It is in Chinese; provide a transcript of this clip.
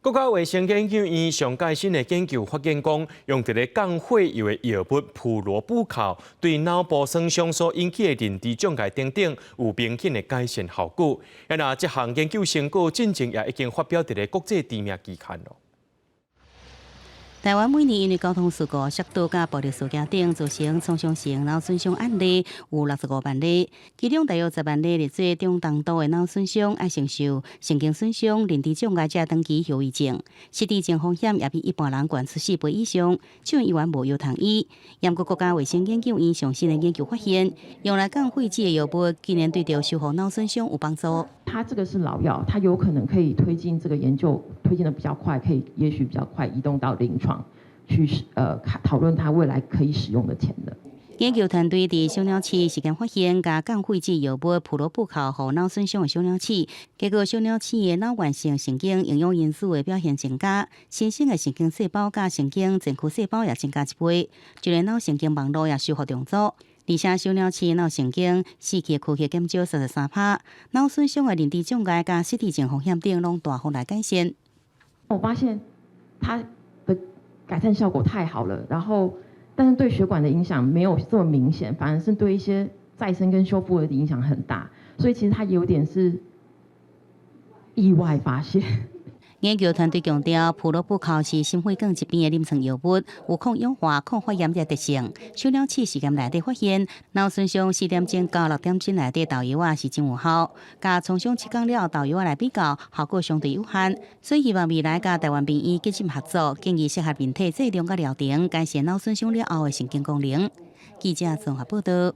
国家卫生研究院上届新的研究发现，讲用伫咧降血油的药物普罗布考，对脑部损伤所引起的认知障碍等等有明显的改善效果。那这项研究成果进前也已经发表伫咧国际知名期刊咯。 台湾每年因为交通事故、摔倒、甲暴力事件等造成创伤性脑损伤案例有65万例，其中大约10万例列做中重度的脑损伤，爱承受神经损伤、认知障碍者长期后遗症，失智症风险也比一般人悬出4倍以上，就医院无药通医。延国家卫生研究院上新的研究发现，用来降血脂的药物，竟然对着修复脑损伤有帮助。它这个是老药，它有可能可以推进这个研究，推进的比较快，可以也许比较快移动到临床。 去讨论它未来可以使用的潜能。研究团队伫小鸟鼠实验发现，加降血脂药物普罗布考和脑损伤的小鸟鼠，结果小鸟鼠的脑源性神经营养因素的表现增加，新生的神经细胞甲神经前区细胞也增加1倍，就连脑神经网络也修复重组。而且小鸟鼠脑神经死去的区域减少33%，脑损伤的认知障碍甲失智症风险等拢大幅来改善。我发现它的 改善效果太好了，然后但是对血管的影响没有这么明显，反而是对一些再生跟修复的影响很大，所以其实它有点是意外发现。研究团队强调，普罗布考是心血管疾病的临床药物，有抗氧化、抗发炎的特性。小鸟鼠实验内底发现，脑损伤4点钟到6点钟内底投药啊是真有效，甲创伤7天了投药啊来比较，效果相对有限。所以希望未来甲台湾病医结集合作，建议适合人体剂量甲疗程，改善脑损伤了后的神经功能。记者综合报道。